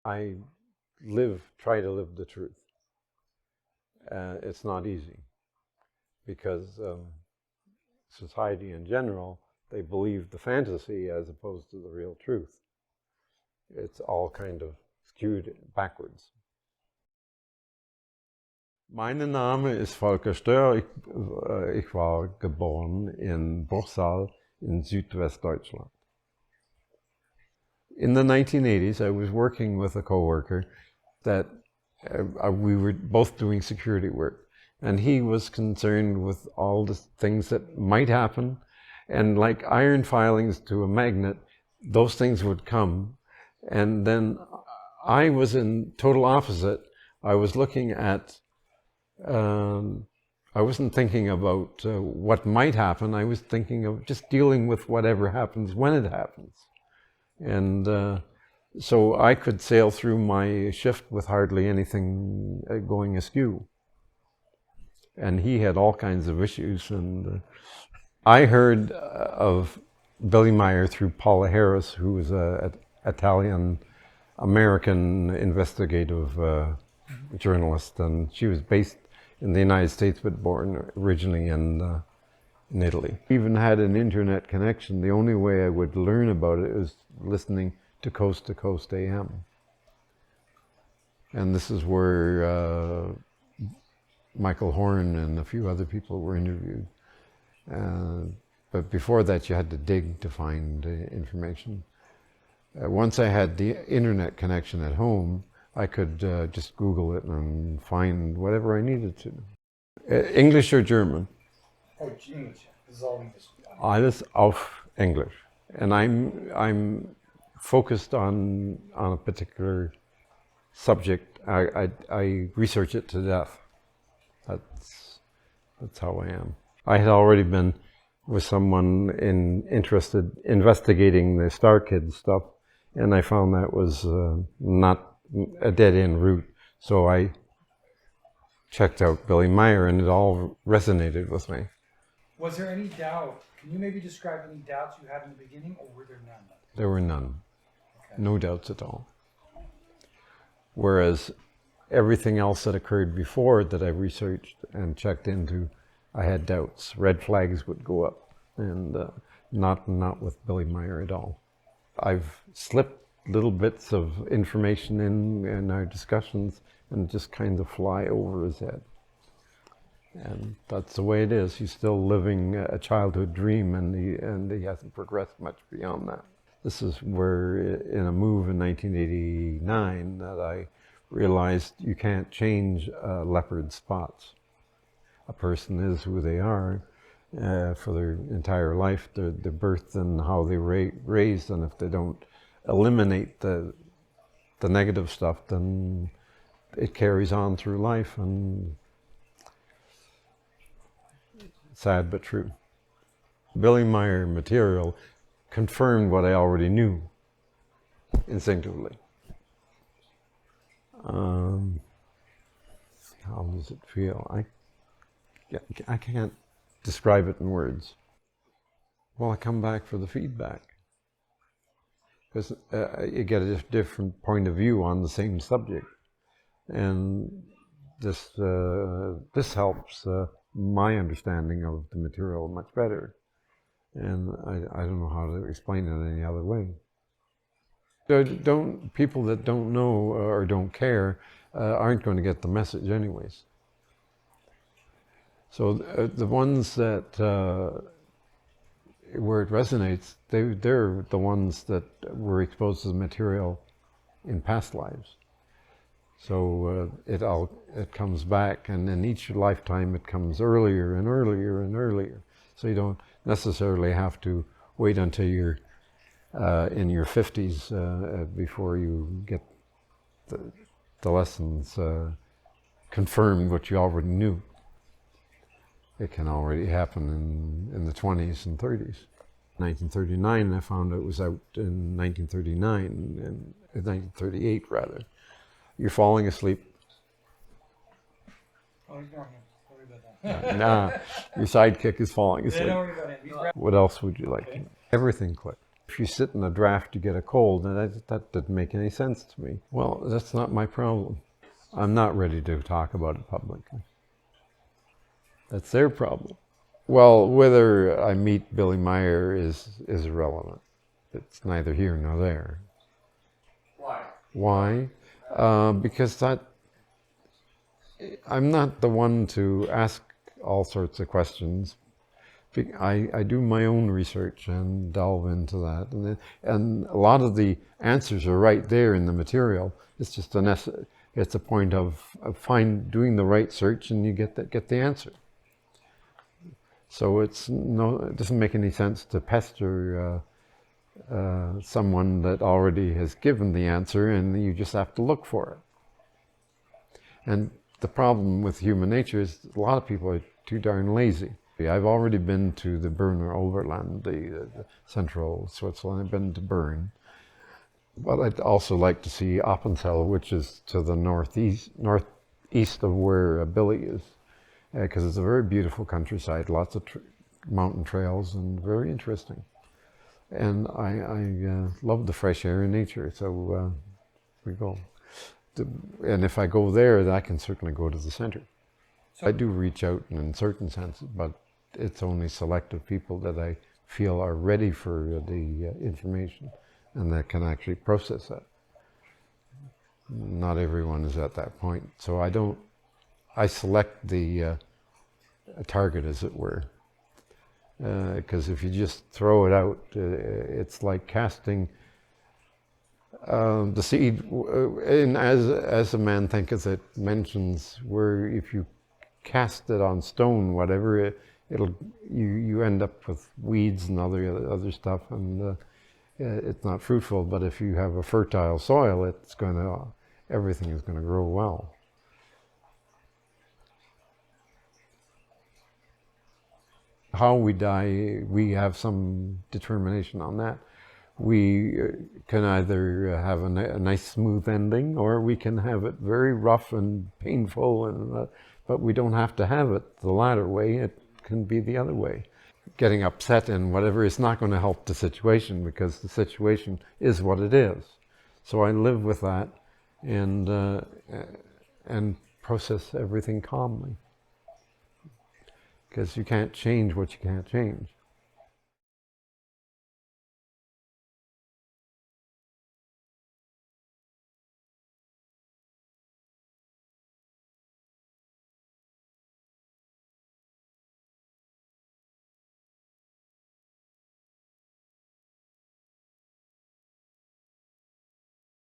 I try to live the truth. It's not easy because society in general, they believe the fantasy as opposed to the real truth. It's all kind of skewed backwards. Mein Name ist Volker Stör. Ich war geboren in Bruchsal in Südwestdeutschland. In the 1980s, I was working with a coworker that we were both doing security work, and he was concerned with all the things that might happen, and like iron filings to a magnet, those things would come. And then I was in total opposite. I was looking at I wasn't thinking about what might happen. I was thinking of just dealing with whatever happens when it happens. And so I could sail through my shift with hardly anything going askew. And he had all kinds of issues. And I heard of Billy Meyer through Paula Harris, who was an Italian-American investigative journalist. And she was based in the United States, but born originally in Italy. Even had an internet connection. The only way I would learn about it was listening to Coast AM. And this is where Michael Horn and a few other people were interviewed. But before that, you had to dig to find information. Once I had the internet connection at home, I could just Google it and find whatever I needed to. English or German? Oh, English. This is all English. Alles auf Englisch. And I'm focused on a particular subject. I research it to death. That's how I am. I had already been with someone interested investigating the Star Kids stuff, and I found that was not a dead-end route. So I checked out Billy Meyer, and it all resonated with me. Was there any doubt? Can you maybe describe any doubts you had in the beginning, or were there none? There were none. Okay. No doubts at all. Whereas everything else that occurred before that I researched and checked into, I had doubts. Red flags would go up, and not with Billy Meyer at all. I've slipped little bits of information in our discussions and just kind of fly over his head. And that's the way it is. He's still living a childhood dream, and he hasn't progressed much beyond that. This is where, in a move in 1989, that I realized you can't change leopard spots. A person is who they are for their entire life, their birth and how they raised, and if they don't eliminate the negative stuff, then it carries on through life, and sad but true. Billy Meyer material confirmed what I already knew instinctively. How does it feel? I can't describe it in words. Well, I come back for the feedback, because you get a different point of view on the same subject, and this helps my understanding of the material much better, and I don't know how to explain it any other way. People that don't know or don't care aren't going to get the message anyways. So the ones that where it resonates, they're the ones that were exposed to the material in past lives. So it comes back, and in each lifetime it comes earlier and earlier and earlier. So you don't necessarily have to wait until you're in your 50s before you get the lessons confirmed what you already knew. It can already happen in the 20s and 30s. 1939, I found it was out in 1939, and 1938 rather. You're falling asleep. Oh, he's going here. Don't worry about that. Nah, your sidekick is falling asleep. Don't worry about it. What else would you like? Okay. Everything clicked. If you sit in a draft, you get a cold, and that didn't make any sense to me. Well, that's not my problem. I'm not ready to talk about it publicly. That's their problem. Well, whether I meet Billy Meyer is irrelevant. It's neither here nor there. Why? Why? Because I'm not the one to ask all sorts of questions. I do my own research and delve into that, and a lot of the answers are right there in the material. It's just it's a point of doing the right search, and you get the answer. So it doesn't make any sense to pester someone that already has given the answer, and you just have to look for it. And the problem with human nature is a lot of people are too darn lazy. I've already been to the Berner Oberland, the central Switzerland. I've been to Bern. But I'd also like to see Appenzell, which is to the northeast of where Billy is, because it's a very beautiful countryside, lots of mountain trails, and very interesting. And I love the fresh air and nature, so we go. And if I go there, then I can certainly go to the center. So, I do reach out in certain senses, but it's only selective people that I feel are ready for the information and that can actually process that. Not everyone is at that point. So I select the target, as it were. Because if you just throw it out, it's like casting the seed, and as a man thinketh, it mentions where if you cast it on stone, whatever, you end up with weeds and other stuff, and it's not fruitful. But if you have a fertile soil, everything is going to grow well. How we die, we have some determination on that. We can either have a nice smooth ending, or we can have it very rough and painful, but we don't have to have it the latter way. It can be the other way. Getting upset and whatever is not going to help the situation, because the situation is what it is. So I live with that and process everything calmly, because you can't change what you can't change.